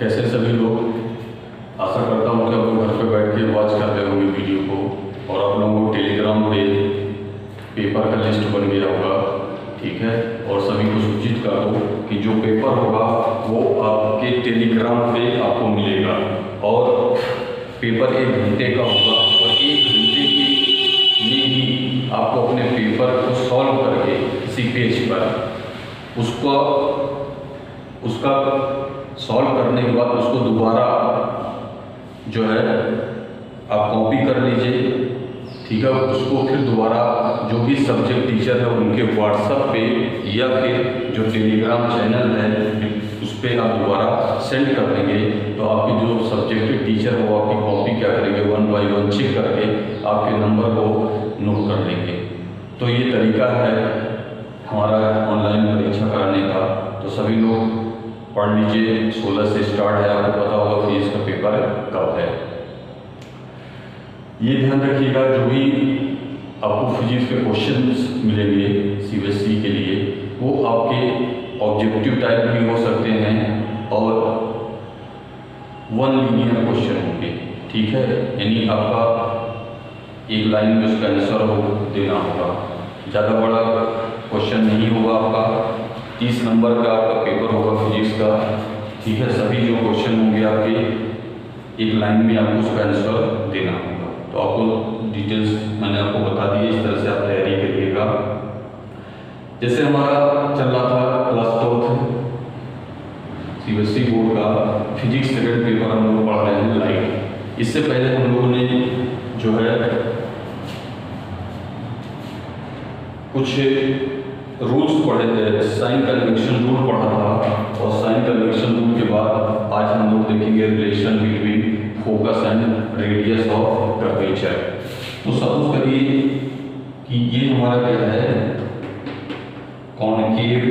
कैसे सभी लोग, आशा करता हूँ कि आप लोग घर पे बैठ के वॉच कर रहे होंगे वीडियो को, और आप लोगों को टेलीग्राम पे पेपर का लिस्ट बन गया होगा, ठीक है। और सभी को सूचित कर दो कि जो पेपर होगा वो आपके टेलीग्राम पे आपको मिलेगा, और पेपर 1 घंटे का होगा, और 1 घंटे के लिए ही आपको अपने पेपर को सॉल्व करके किसी पेज पर उसका सॉल्व करने के बाद उसको दोबारा जो है आप कॉपी कर लीजिए, ठीक है। उसको फिर दोबारा जो भी सब्जेक्ट टीचर है उनके व्हाट्सएप पे या फिर जो टेलीग्राम चैनल है उस पर आप दोबारा सेंड कर देंगे, तो आपके जो सब्जेक्ट टीचर वो आपकी कॉपी क्या करेंगे, 1 बाय 1 चेक करके आपके नंबर को नोट कर लेंगे। तो ये तरीका है हमारा ऑनलाइन परीक्षा कराने का। तो सभी लोग पढ़ लीजिए, 16 से स्टार्ट है, आपको पता होगा कि इसका पेपर कब है। ये ध्यान रखिएगा, जो भी आपको फिजिक्स के क्वेश्चंस मिलेंगे सीबीएसई के लिए, वो आपके ऑब्जेक्टिव टाइप भी हो सकते हैं और 1 लीनियर क्वेश्चन होंगे, ठीक है। यानी आपका एक लाइन में उसका आंसर देना होगा, ज़्यादा बड़ा क्वेश्चन नहीं होगा। आपका 30 नंबर का आपका पेपर होगा फिजिक्स का, ठीक है। सभी जो क्वेश्चन होंगे आपके एक लाइन में आपको उसका आंसर देना होगा। तो आपको डिटेल्स मैंने आपको बता दी, इस तरह से आप तैयारी करिएगा। जैसे हमारा चल रहा था क्लास 4 सीबीएसई बोर्ड का फिजिक्स सेकंड पेपर हम लोग पढ़ रहे हैं लाइट। इससे पहले हम लोगों ने जो है कुछ रूल्स पढ़े थे, साइन कन्वेक्शन रूल पढ़ा था, और साइन कन्वेक्शन रूल के बाद आज हम लोग देखेंगे relation between focus and radius of curvature. तो सपोज करिए कि ये हमारा क्या है, कॉनकेव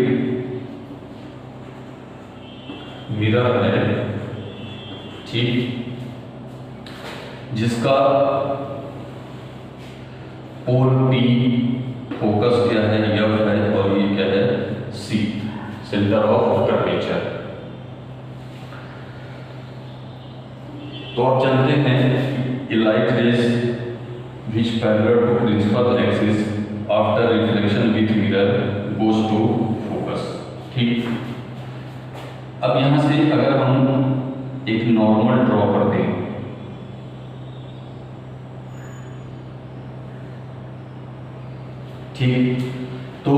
मिरर है, ठीक, जिसका पोल P फोकस क्या है, F है, और ये क्या है, C सेंटर ऑफ कर्वेचर। तो आप जानते हैं light rays which parallel to principal axis after reflection with mirror goes to focus, ठीक। अब यहां से अगर हम एक नॉर्मल ड्रॉ कर दें, ठीक, तो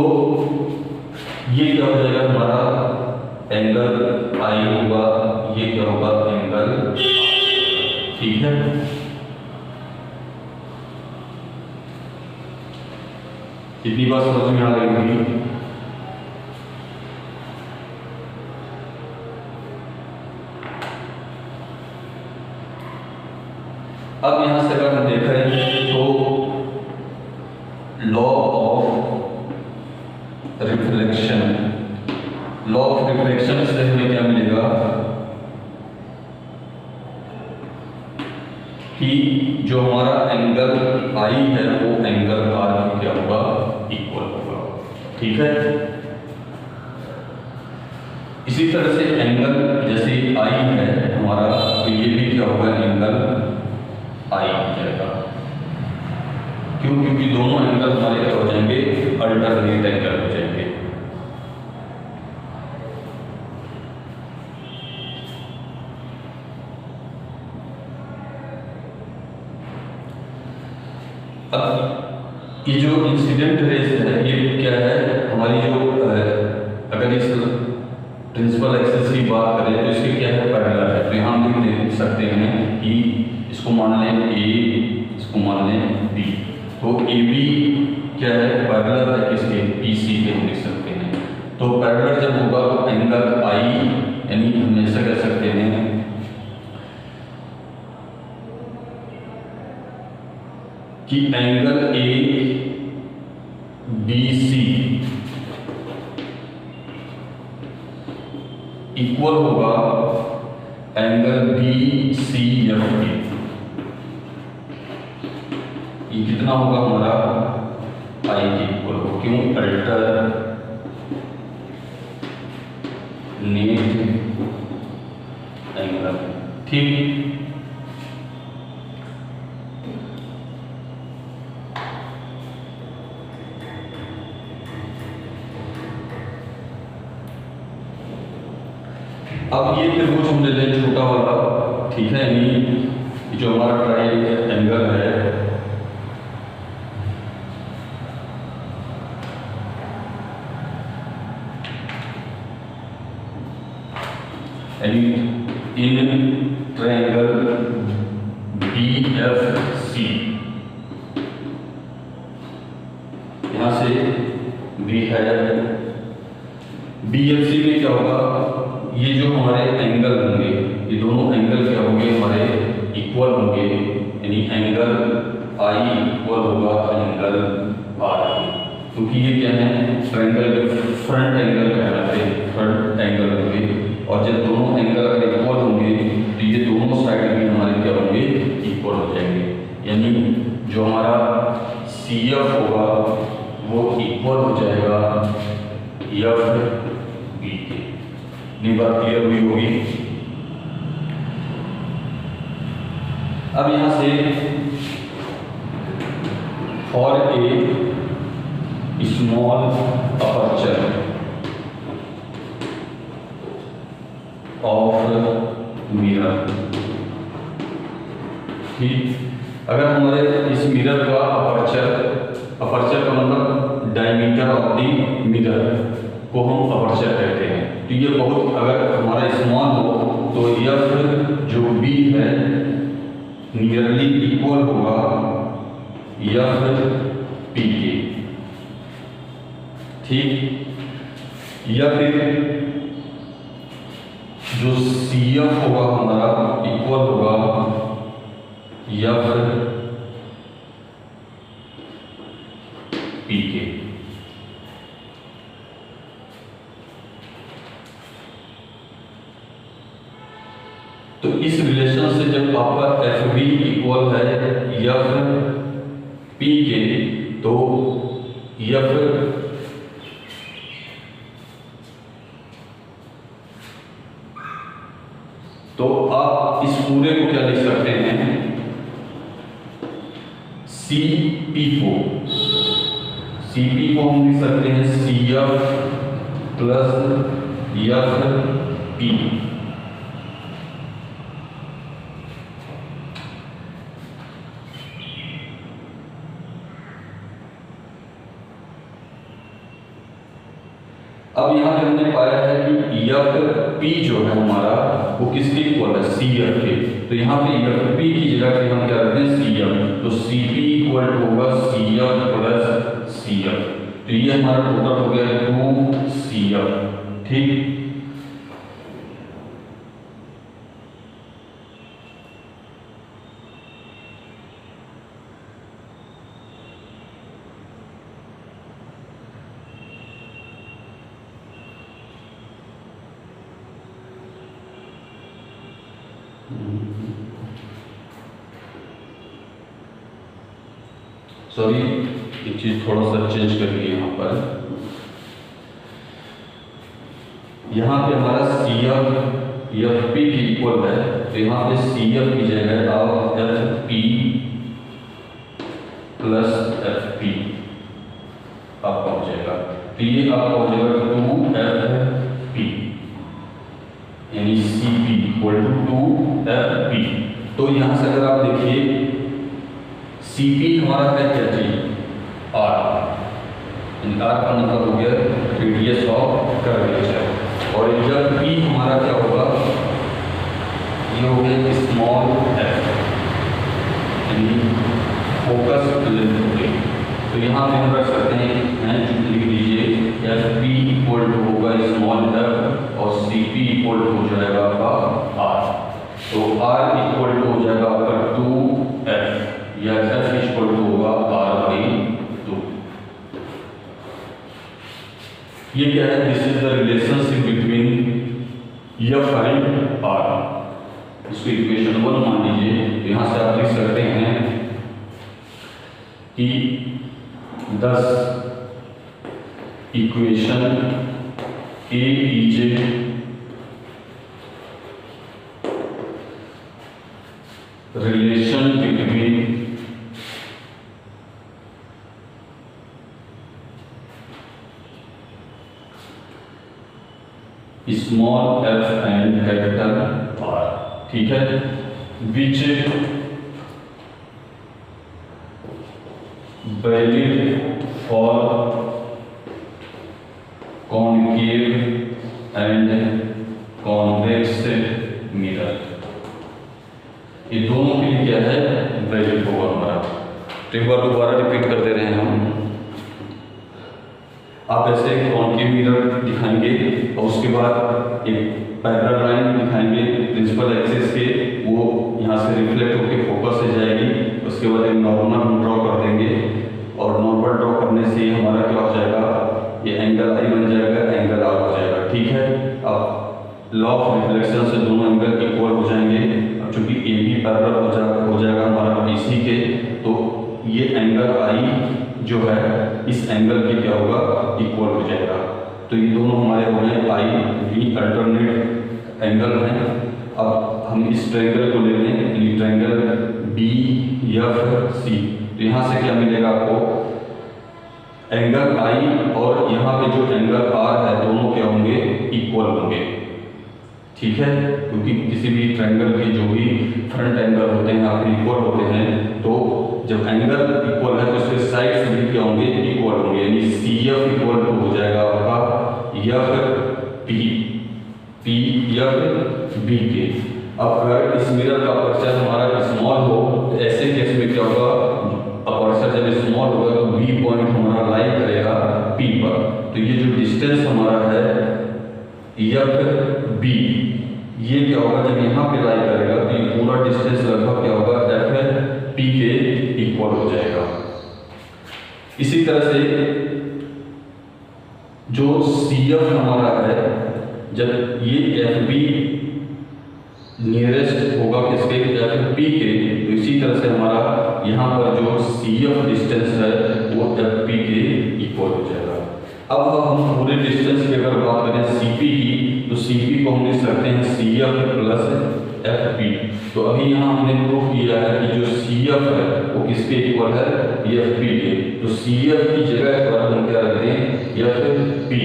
ये क्या हो जाएगा, हमारा एंगल आई होगा, ये क्या होगा, एंगल, ठीक है। इतनी बात समझ में आ गई होगी। अब यहां से अगर हम देखें तो law of reflection, law of reflection से हमें क्या मिलेगा कि जो हमारा एंगल आई है वो एंगल आर में क्या होगा, इक्वल होगा, ठीक है। इसी तरह से एंगल जैसे आई है हमारा, तो ये भी क्या होगा, एंगल आई हो जाएगा। क्यों? क्योंकि दोनों एंगल हमारे क्या हो जाएंगे, अल्टरनेट एंगल हो जाएंगे। अब ये जो इंसिडेंट रेज है ये क्या है, हमारी जो अगर इस प्रिंसिपल एक्सिस की बात करें तो इसके क्या है, पैरेलल है। तो यहाँ हम देख सकते हैं कि इसको मान लें A, इसको मान लें B, तो AB क्या है, पैरेलल है किसके, PC के, हम लिख सकते हैं। तो पैरेलल जब होगा तो एंगल I, यानी हम ऐसा कह सकते हैं कि एंगल ABC इक्वल होगा एंगल BCF के। ये कितना होगा हमारा, I के इक्वल हो। क्यों? Alternate angle. ठीक, अब ये त्रिभुज हम ले लें छोटा वाला, ठीक है, यानी जो हमारा ट्रायंगल है, इन ट्रायंगल BFC, यहां से B है, BFC में क्या होगा, ये जो हमारे एंगल होंगे, ये दोनों एंगल क्या होंगे, हमारे इक्वल होंगे, यानी एंगल I इक्वल होगा एंगल R, क्योंकि ये क्या है, ट्रायंगल के फ्रंट एंगल कहलाते हैं, फ्रंट एंगल होंगे, और जब दोनों एंगल अगर इक्वल होंगे तो ये दोनों साइड भी हमारे क्या होंगे, इक्वल हो जाएंगे, यानी जो हमारा CF होगा वो इक्वल हो जाएगा FB के। ये बात क्लियर हुई होगी। अब यहां से for a small aperture of mirror, ठीक, अगर हमारे इस मिरर का अपर्चर का मतलब डायमीटर ऑफ द मिरर को हम अपर्चर कहते हैं, तो ये बहुत अगर हमारा स्मॉल हो तो F जो B है नियरली इक्वल होगा FP के, ठीक, या फिर जो CF होगा हमारा इक्वल होगा FP के। तो इस रिलेशन से जब आपका FB इक्वल है FP के, तो आप इस पूरे को क्या लिख सकते हैं, CP को हम लिख सकते हैं CF प्लस FP। अब यहाँ पे हमने पाया है कि FP जो है हमारा वो किसके इक्वल है, CF के, तो यहाँ पे FP की जगह पे हम क्या रखते हैं CF, तो CP इक्वल होगा CF प्लस CF, तो ये हमारा टोटल हो गया 2CF, ठीक। सॉरी, एक चीज थोड़ा सा चेंज कर लिया यहाँ पर, यहाँ पे हमारा CF FP की इक्वल है, तो यहाँ पे CF की जगह आप FP प्लस FP आपका हो जाएगा, तो ये आपका हो जाएगा 2FP, यानी CP इक्वल टू 2FP। तो यहाँ से अगर आप देखिए CP हमारा है क्या चाहिए, R, R का मतलब हो गया रेडियस ऑफ कर्वेचर, और जब P हमारा क्या होगा, ये हो गया स्मॉल f, यानी फोकस लेंथ। तो यहाँ पे हम रख सकते हैं, लिख लीजिए FP इक्वल टू होगा स्मॉल f और CP इक्वल टू हो जाएगा आपका R, तो R इक्वल टू हो जाएगा आपका 2f, या F इक्वल टू होगा R/2। ये क्या है, this is the relationship between F and R। इसको इक्वेशन 1 मान लीजिए, तो यहाँ से आप लिख सकते हैं कि 10 equation AEJ relation between small f and capital R, ठीक है, which valid for concave and convex mirror। ये दोनों के लिए क्या है, वैलिड होगा हमारा। तो एक बार दोबारा रिपीट कर दे रहे हैं हम। आप ऐसे कॉन्केव मिरर दिखाएंगे और उसके बाद एक पैरेलल लाइन दिखाएंगे प्रिंसिपल एक्सिस के, वो यहाँ से रिफ्लेक्ट होकर फोकस से जाएगी। उसके बाद एक नॉर्मल ड्रॉ कर देंगे और नॉर्मल ड्रॉ करने से हमारा क्या हो जाएगा, ये एंगल आई बन जाएगा, एंगल आर हो जाएगा, ठीक है। अब लॉ ऑफ रिफ्लेक्शन से दोनों एंगल इक्वल हो जाएंगे। अब चूंकि ए बी पैरेलल हो जाएगा हमारा बीसी के, तो ये एंगल आई जो है इस एंगल के क्या होगा, इक्वल हो जाएगा। तो ये दोनों हमारे हो गए आई बी अल्टरनेट एंगल हैं। अब हम इस ट्रायंगल को ले लें, ट्रायंगल बी एफ सी। तो यहाँ से क्या मिलेगा आपको, एंगल आई और यहाँ पे जो एंगल आर है दोनों क्या होंगे, इक्वल होंगे, ठीक है। क्योंकि किसी भी ट्रायंगल के जो भी फ्रंट एंगल होते हैं आप इक्वल होते हैं, तो जब एंगल इक्वल है तो उसके साइड्स भी क्या होंगे, इक्वल होंगे। यानी सी एफ इक्वल टू हो जाएगा आपका एफ पी एफ बी के। अब अगर इस मिरर का अपर्चर हमारा स्मॉल हो तो ऐसे केस में क्या होगा, अपर्चर जब स्मॉल होगा तो बी पॉइंट हमारा लाई करेगा पी पर। तो ये जो डिस्टेंस हमारा है एफ बी, ये क्या होगा, जब यहाँ पे लाई करेगा तो ये पूरा डिस्टेंस लगभग क्या होगा, एफ पी के इक्वल हो जाएगा। इसी तरह से जो सी एफ हमारा है, जब ये एफ बी नियरेस्ट होगा किसके, एफ पी के, तो इसी तरह से हमारा यहाँ पर जो सी एफ डिस्टेंस है वो एफ पी के इक्वल हो जाएगा। अब हम पूरे डिस्टेंस की अगर बात करें सी पी की, तो सी पी को हम लिख सकते हैं C F plus F P. तो अभी यहाँ हमने प्रूफ किया है कि जो सी एफ है वो किसके इक्वल है, एफ पी के। तो सी एफ की जगह पर हम क्या रखते हैं, एफ पी।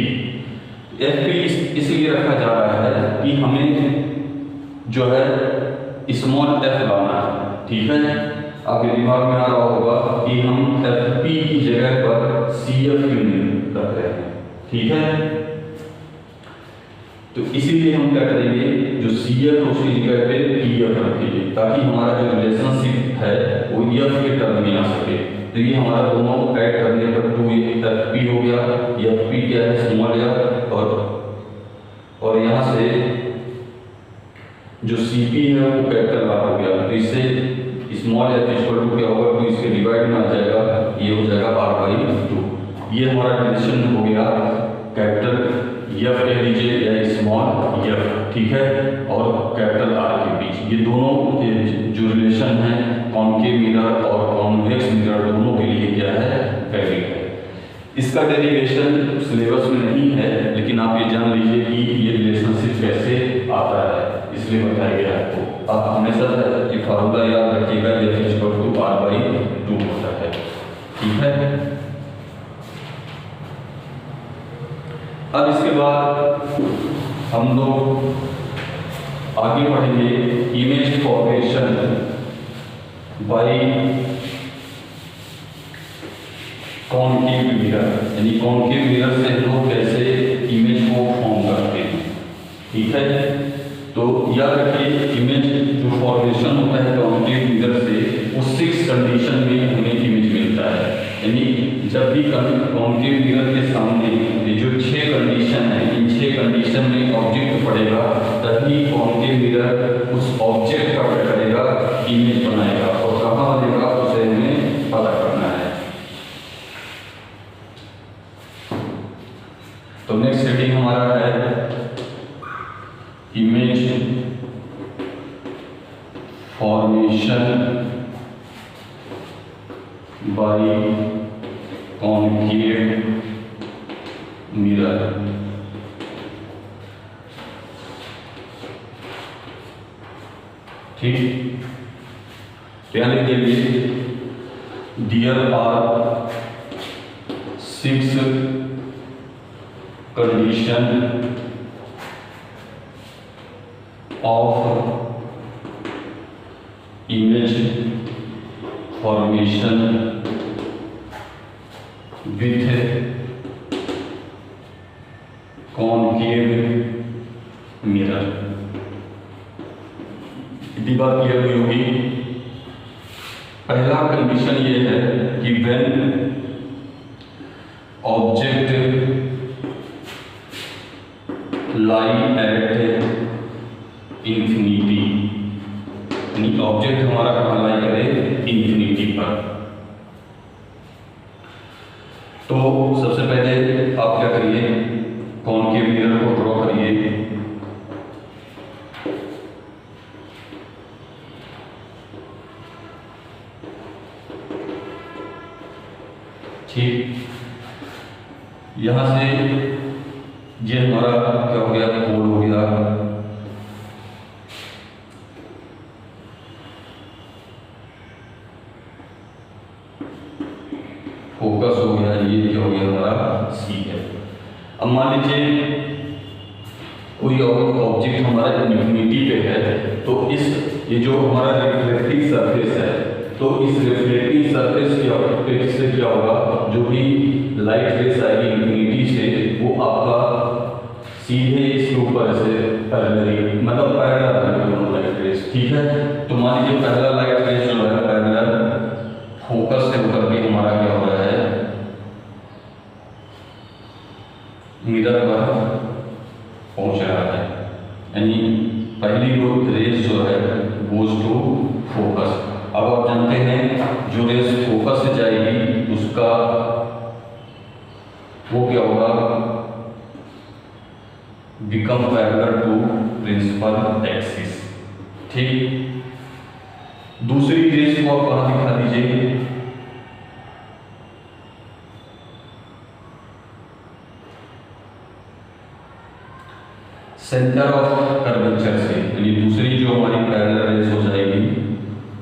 एफ पी इसलिए रखा जा रहा है कि हमें जो है स्मॉल एफ लाना है, ठीक है। आपके दिमाग में आ रहा होगा कि हम एफ पी की जगह पर सी एफ क्यों रख रहे हैं, ठीक है। तो इसीलिए हम क्या करेंगे, जो सी एफ उसकी जगह पे पी एफ रखेंगे, ताकि हमारा जो रिलेशनशिप है वो एफ के टर्म में आ सके। तो ये हमारा दोनों को ऐड करने पर टू एफ पी हो गया, एफ पी क्या है, स्मॉल एफ, और यहाँ से जो सी पी है वो कैपिटल आर हो गया। तो इससे स्मॉल एफ इक्वल टू क्या होगा, तो इसके डिवाइड में आ जाएगा, ये हो जाएगा आर बाई टू। ये हमारा रिलेशन हो गया कैपिटल एफ कह लीजिए या स्मॉल एफ, ठीक है, और कैपिटल आर के बीच। ये दोनों जो रिलेशन है कॉन्केव मिरर और कॉन्वेक्स मिरर दोनों के लिए क्या है, वैलिड है। इसका डेरिवेशन सिलेबस में नहीं है, लेकिन आप ये जान लीजिए कि ये रिलेशनशिप कैसे आता है, इसलिए बताया गया आपको। आप हमेशा ये फार्मूला याद रखिएगा, F equal to R by two होता है, ठीक है। अब इसके बाद हम लोग आगे पढ़ेंगे image formation by concave mirror. यानी कॉन्केव मिरर से हम लोग कैसे इमेज को फॉर्म करते हैं, ठीक है। तो याद रखिए इमेज जो फॉर्मेशन होता है कॉन्केव मिरर से, वो 6 कंडीशन में हमें इमेज मिलता है। यानी जब भी कॉन्केव मिरर के सामने ये जो 6 कंडीशन है, इन 6 कंडीशन में ऑब्जेक्ट पड़ेगा, तभी कॉन्केव मिरर उस ऑब्जेक्ट का क्या करेगा, इमेज बनाएगा। और कहाँ बनेगा उसे हमें पता करना है। तो नेक्स्ट हेडिंग हमारा है image formation by concave mirror. ठीक, तो यहाँ लिख देंगे dear are 6 condition of image formation with concave mirror. इतनी बात क्लियर हुई होगी। पहला कंडीशन ये है कि when object lie at infinity, यानी ऑब्जेक्ट हमारा कहाँ लाई करे, इंफिनिटी पर। तो सबसे पहले आप क्या करिए, कॉनकेव मिरर को ड्रॉ करिए। ठीक, यहां से ये हमारा क्या हो गया, गोल हो गया। फोकस हो गया, ये क्या हो गया हमारा सी है। अब मान लीजिए कोई ऑब्जेक्ट हमारा इन्फिनिटी पे है, तो इस ये जो हमारा रिफ्लेक्टिंग सरफेस है, तो इस रिफ्लेक्टिंग सरफेस से क्या होगा, जो भी लाइट रेस आएगी इन्फिनिटी से, वो आपका सीधे इसके ऊपर से पैरेलल, मतलब पैरेलल दोनों लाइट रेस। ठीक है, तो मान लीजिए पहला लाइट रेस जो है पैरेलल फोकस से होकर के हमारा क्या हो रहा है, मिरर पर पहुंच रहा है, यानी पहली रेस जो है गोज टू फोकस। अब आप जानते हैं जो रेस फोकस से जाएगी उसका वो क्या होगा, become parallel to principal axis. ठीक, दूसरी रेस को आप कहां दिखा दीजिए, सेंटर ऑफ कर्वेचर से, यानी दूसरी जो हमारी पैरेलल रेस हो जाएगी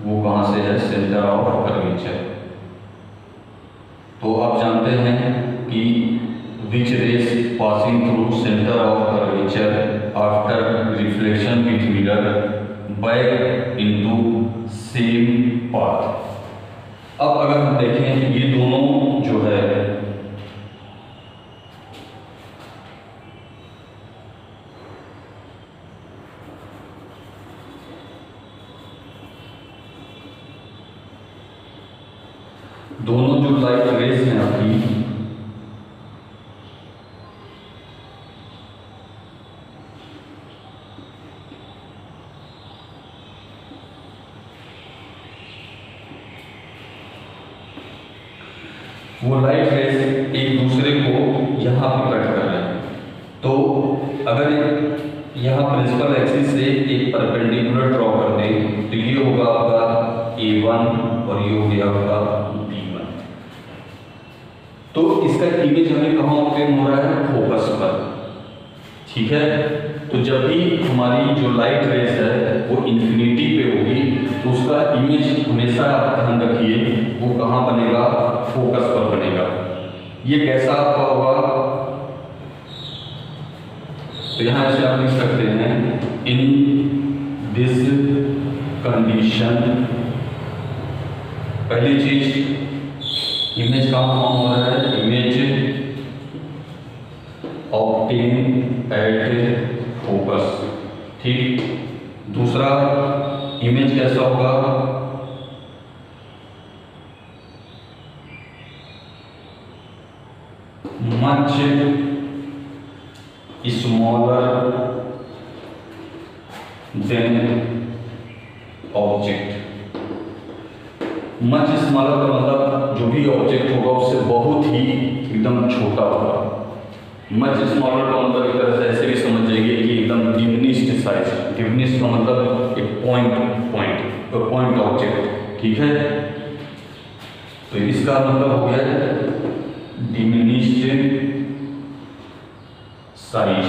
वो कहां से है, सेंटर ऑफ कर्वेचर। तो आप जानते हैं कि which rays passing through centre of curvature after reflection with mirror back into same path. अब अगर हम देखें ये दोनों जो है दोनों जो लाइट रेस हैं आपकी, वो लाइट रेस एक दूसरे को यहां पे कट कर रहे हैं। तो अगर यहां प्रिंसिपल एक्सिस से एक परपेंडिकुलर ड्रॉ कर दें तो ये होगा आपका A1 और ये हो गया आपका B1। तो इसका इमेज हमें कहाँ ऑब्टेन हो रहा है, फोकस पर। ठीक है, तो जब भी हमारी जो लाइट रेस है वो इंफिनिटी पे होगी तो उसका इमेज हमेशा आप ध्यान रखिए वो कहाँ बनेगा, फोकस पर बनेगा। ये कैसा आपका होगा, तो यहां से आप लिख सकते हैं इन दिस कंडीशन। पहली चीज इमेज कहाँ फॉर्म हो रहा है, इमेज ऑब्टेन एट फोकस। ठीक, दूसरा इमेज कैसा होगा, much smaller than object. Much smaller का मतलब जो भी ऑब्जेक्ट होगा उससे बहुत ही एकदम छोटा होगा। मच स्मॉलर का मतलब एक तरह से ऐसे भी समझ जाइए कि एकदम डिमिनिश्ड साइज। डिमिनिश्ड का मतलब एक पॉइंट ऑब्जेक्ट। ठीक है, तो इसका मतलब हो गया डिमिनिश्ड साइज।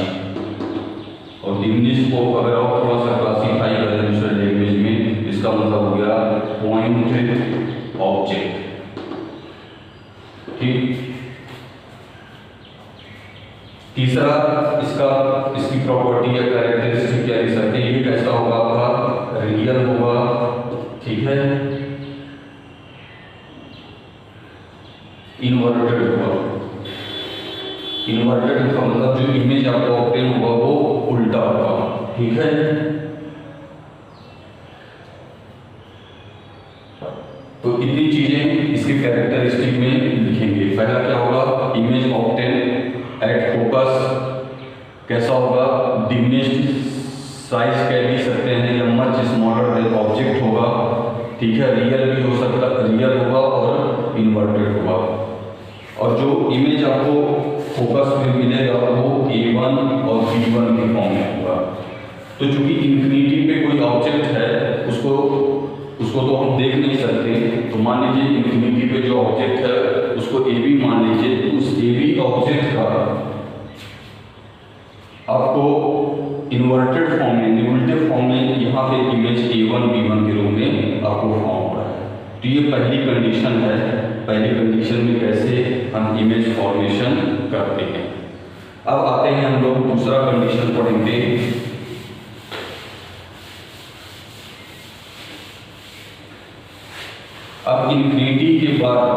और डिमिनिश्ड को अगर और थोड़ा सा क्लासिफाई करें दूसरे लैंग्वेज में, इसका मतलब हो गया पॉइंट ले सकते हैं। ये कैसा होगा आपका रियल होगा, ठीक है, इन्वर्टेड होगा। इन्वर्टेड का मतलब जो इमेज आपको ऑब्टेन होगा वो उल्टा होगा, ठीक है। तो इतनी चीजें इसके कैरेक्टरिस्टिक में लिखेंगे। पहला क्या होगा, इमेज ऑब्टेन एट फोकस कैसा होगा, डिमिनिश्ड साइज कह भी सकते हैं या मच स्मॉलर ऑब्जेक्ट होगा, ठीक है। रियल भी हो सकता है, रियल होगा और इन्वर्टेड होगा। और जो इमेज आपको फोकस में मिलेगा वो A1 और B1 के फॉर्म में होगा। तो चूंकि इन्फिनिटी पे कोई ऑब्जेक्ट है उसको तो हम देख नहीं सकते, तो मान लीजिए इन्फिनिटी पे जो ऑब्जेक्ट है उसको AB मान लीजिए, तो उस AB ऑब्जेक्ट का आपको इन्वर्टेड फॉर्म में, उल्टे फॉर्म में यहाँ पे इमेज A1 B1 के रूप में आपको फॉर्म हो रहा है। तो ये पहली कंडीशन है। पहली कंडीशन में कैसे हम इमेज फॉर्मेशन करते हैं। अब आते हैं हम लोग दूसरा कंडीशन पढ़ेंगे। अब इन्फिनिटी के बाद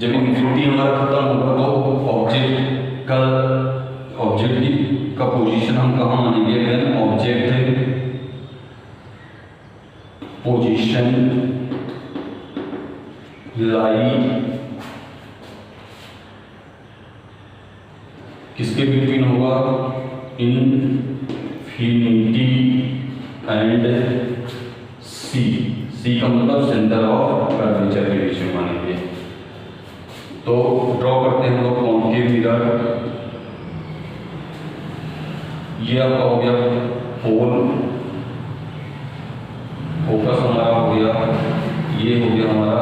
जब इन्फिनिटी हमारा खत्म होगा तो ऑब्जेक्ट का पोजीशन हम कहाँ मानेंगे, व्हेन ऑब्जेक्ट पोजीशन लाई किसके बिटवीन होगा, इन्फिनिटी एंड सी का मतलब सेंटर ऑफ कर्वेचर के बीच में मानेंगे। तो ड्रॉ करते हैं हम लोग कॉन्केव मिरर। ये आपका हो गया पोल, फोकस हमारा हो गया, ये हो गया हमारा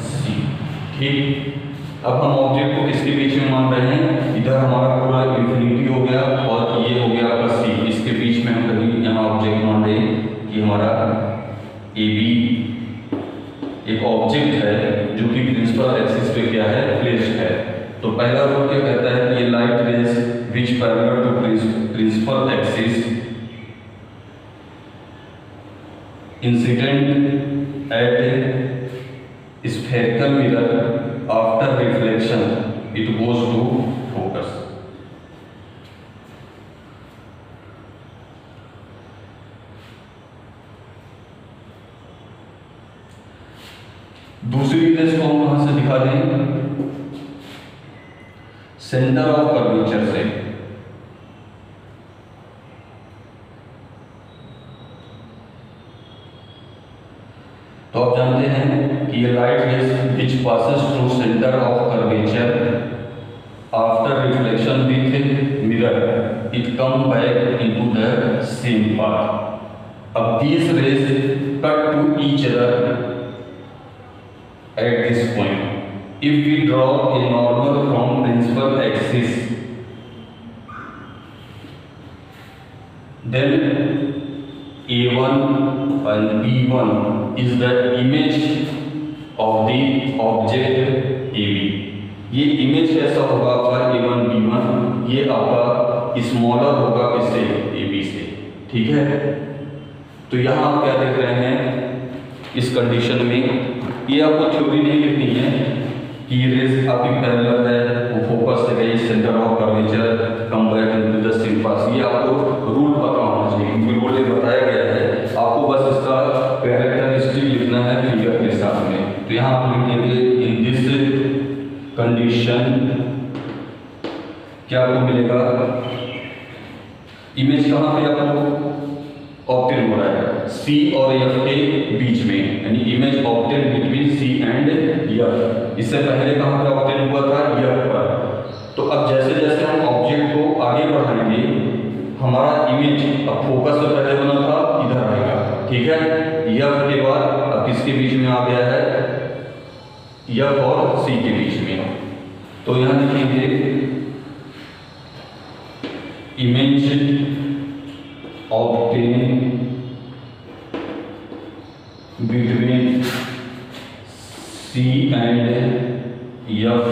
सी, ठीक। अब हम ऑब्जेक्ट को किसके बीच में मान रहे हैं, इधर हमारा पूरा इन्फिनिटी हो गया और ये हो गया आपका सी, इसके बीच में हम कहीं यहाँ ऑब्जेक्ट मान रहे हैं कि हमारा AB एक ऑब्जेक्ट है जो कि प्रिंसिपल एक्सिस पे क्या है, प्लेस्ड है। तो पहला रूल क्या कहता है कि ये light rays which parallel to principal axis incident at spherical mirror after reflection it goes to focus. दूसरी रेस को हम कहां से दिखा दें, सेंटर ऑफ कर्वेचर से। तो आप जानते हैं कि ये light rays which passes through centre of curvature after reflection with mirror it come back into the same path. अब these rays cut to each other at this point. If we draw a normal from principal axis, then A1 and B1 is the image of the object AB. ये image कैसा होगा आपका A1 B1, ये आपका smaller होगा किससे, AB से, ठीक है। तो यहाँ आप क्या देख रहे हैं इस कंडीशन में, ये आपको थ्योरी नहीं लिखनी है कि रेज आपकी पैरेलल है, वो फोकस से गई, centre of curvature come back into the same path. ये आपको रूल पता होना चाहिए क्योंकि रूल ये बताया गया है, आपको बस इसका कैरेक्टरिस्टिक लिखना है फिगर के साथ में। तो यहाँ आप लिखेंगे इन दिस कंडीशन क्या आपको मिलेगा, इमेज कहाँ पे आपको ऑब्टेन हो रहा है, C और F के बीच में, यानी image obtain between C and F। इससे पहले कहाँ पे ऑब्टेन हुआ था, F पर। तो अब जैसे जैसे हम ऑब्जेक्ट को आगे बढ़ाएंगे हमारा इमेज अब फोकस से पहले बना था इधर आएगा, ठीक है। F के बाद अब किसके बीच में आ गया है, F और C के बीच में। तो यहाँ लिखेंगे image obtain between C and F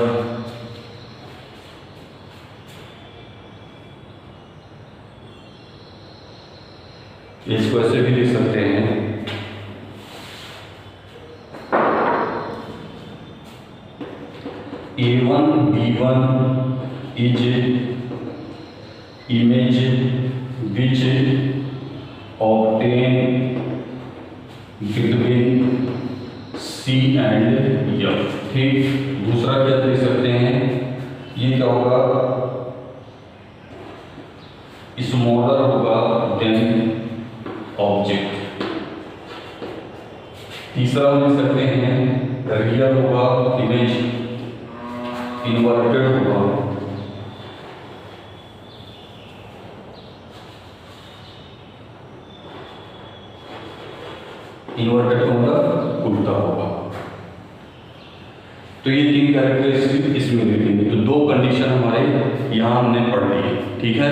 इसको ऐसे भी लिख सकते हैं, A1 B1 is image which obtained between C and F। ठीक, दूसरा क्या देख सकते हैं, ये क्या होगा, स्मॉलर होगा देन ऑब्जेक्ट। तीसरा हम देख सकते हैं रियल होगा, इमेज इन्वर्टेड होगा, इन्वर्टेड होगा उल्टा होगा। तो ये तीन कैरेक्टरिस्टिक इसमें लिखेंगे। तो दो कंडीशन हमारे यहाँ हमने पढ़ ली, ठीक है।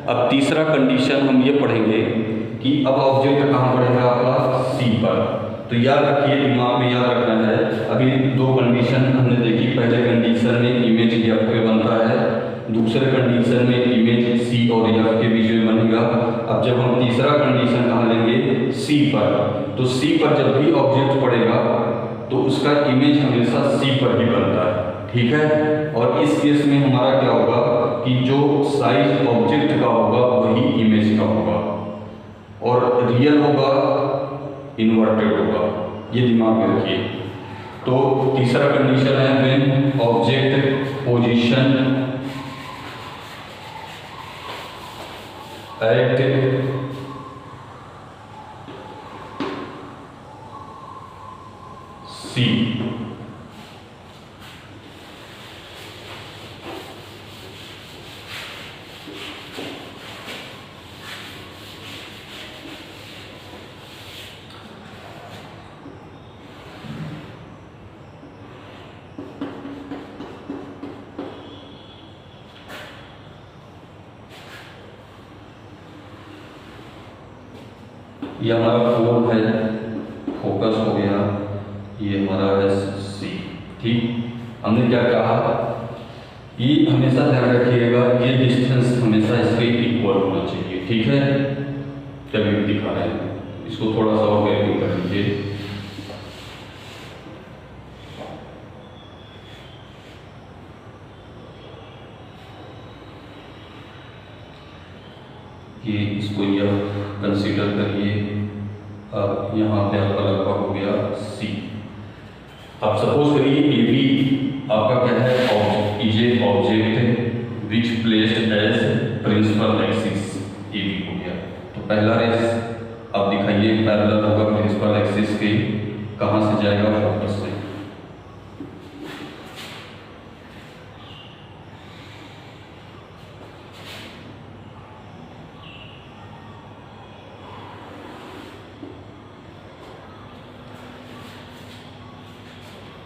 अब तीसरा कंडीशन हम ये पढ़ेंगे कि अब ऑब्जेक्ट कहाँ पड़ेगा आपका, सी पर। तो याद रखिए, दिमाग में याद रखना है, अभी दो कंडीशन हमने देखी। पहले कंडीशन में इमेज एफ पे बनता है, दूसरे कंडीशन में इमेज सी और एफ के बीच में बनेगा। अब जब हम तीसरा कंडीशन कहाँ लेंगे, सी पर, तो सी पर जब भी ऑब्जेक्ट पड़ेगा तो उसका इमेज हमेशा सी पर ही बनता है, ठीक है। और इस केस में हमारा क्या होगा कि जो साइज ऑब्जेक्ट का होगा वही इमेज का होगा, और रियल होगा इन्वर्टेड होगा, ये दिमाग में रखिए। तो तीसरा कंडीशन है व्हेन ऑब्जेक्ट पोजीशन एट सी, ये हमारा फोन है, फोकस हो गया, ये हमारा है सी, ठीक। हमने क्या कहा, ये हमेशा ध्यान रखिएगा, ये डिस्टेंस हमेशा इसके इक्वल होना चाहिए, ठीक है। जब भी दिखा रहे हैं इसको थोड़ा सा और गैरिंग कर लीजिए। ये इसको यह कंसीडर करिए। अब यहाँ पे आपका लगभग हो गया सी। अब सपोज करिए ए बी आपका क्या है, is a object which placed as principal axis, A B हो गया। तो पहला रेस आप दिखाइए पैरेलल होगा प्रिंसिपल एक्सिस के, कहाँ से जाएगा, फोकस से।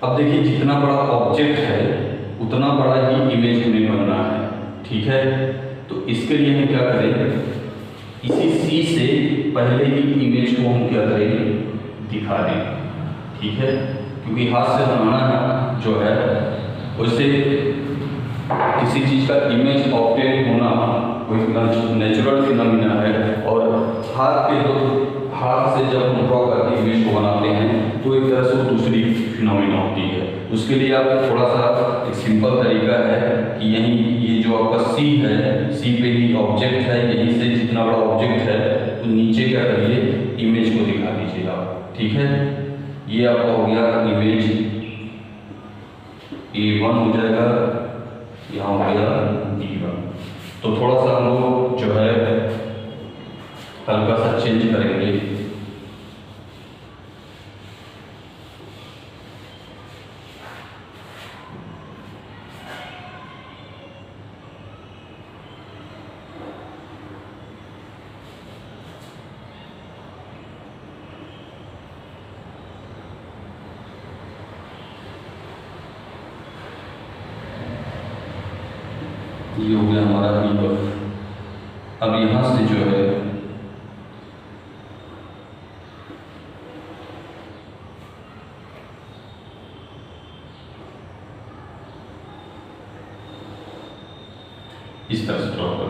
अब देखिए, जितना बड़ा ऑब्जेक्ट है उतना बड़ा ही इमेज हमें बनना है, ठीक है। तो इसके लिए हम क्या करें, इसी सी से पहले ही इमेज को हम क्या करेंगे, दिखा दें, ठीक है। क्योंकि हाथ से बनाना जो है उससे किसी चीज़ का इमेज ऑब्टेन होना कोई नेचुरल फिनोमिना है, और हाथ से जब हम ड्रॉ करके इमेज को बनाते हैं तो एक तरह से वो दूसरी फिनोमिना होती है। उसके लिए आप थोड़ा सा एक सिंपल तरीका है कि यहीं ये जो आपका सी है, सी पे ही ऑब्जेक्ट है, यहीं से जितना बड़ा ऑब्जेक्ट है तो नीचे क्या करिए, इमेज को दिखा दीजिए आप, ठीक है। ये आपका हो गया इमेज A1 हो जाएगा, यहाँ हो गया B1। तो थोड़ा सा हम लोग जो है हल्का सा चेंज करेंगे। ये हो गया हमारा B1। अब यहाँ से जो है इस तरह से ड्रॉ कर,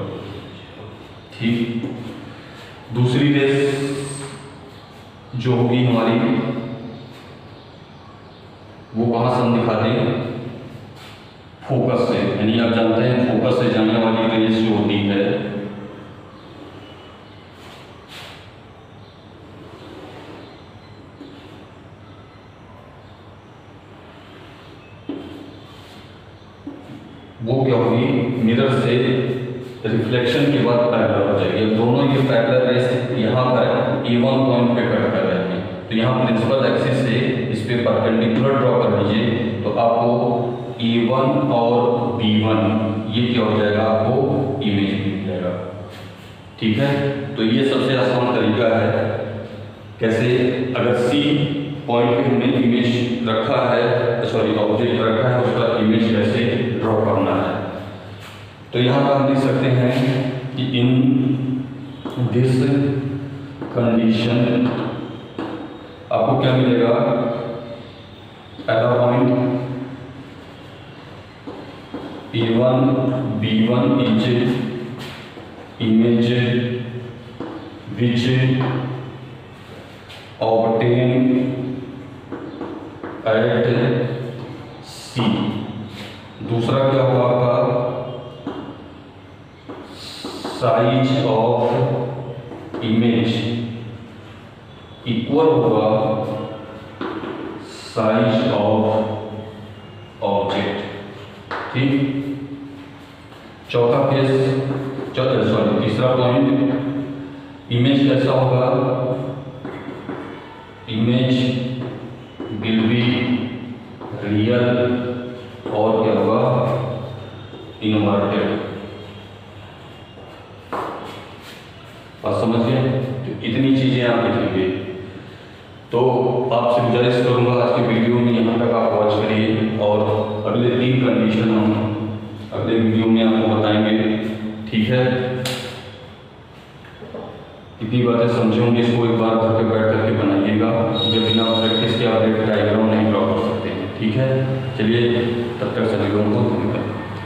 ठीक। दूसरी रेस जो होगी हमारी वो कहाँ से हम दिखाते हैं, फोकस से, यानी आप जानते हैं फोकस से जाने वाली रेस जो होती है वो क्या होगी, मिरर से रिफ्लेक्शन के बाद पैरेलल हो जाएगी। अब दोनों ये पैरेलल रेस यहाँ पर A1 पॉइंट पे कट कर रहे हैं, तो यहाँ प्रिंसिपल एक्सिस से इस पे परपेंडिकुलर ड्रॉ कर लीजिए, तो आपको A1 और B1 ये क्या हो जाएगा, आपको इमेज मिल जाएगा। ठीक है, तो ये सबसे आसान तरीका है कैसे, अगर C पॉइंट पे हमने इमेज रखा है, सॉरी ऑब्जेक्ट रखा है, उसका इमेज कैसे ड्रॉ करना है। तो यहाँ पर हम देख सकते हैं कि इन दिस कंडीशन आपको क्या मिलेगा, at a point A1 B1 is image which obtained at C। दूसरा क्या होगा आपका, साइज ऑफ इमेज इक्वल होगा साइज ऑफ ऑब्जेक्ट। ठीक, चौथा केस, सॉरी तीसरा पॉइंट, इमेज कैसा होगा, इमेज विल बी रियल और क्या होगा, इनवर्टेड। बात समझ गए, तो इतनी चीजें आप लिखेंगे। तो आपसे गुजारिश करूंगा आज के वीडियो में यहाँ तक आप वॉच करिए, और अगले 3 कंडीशन हम अगले वीडियो में आपको बताएंगे। ठीक है, इतनी बातें समझे होंगे, इसको एक बार घर पे बैठ करके बनाइएगा, जब बिना प्रैक्टिस के आप डायग्राम नहीं ड्रॉ कर सकते हैं। ठीक है, चलिए तब तक सभी लोगों को धन्यवाद।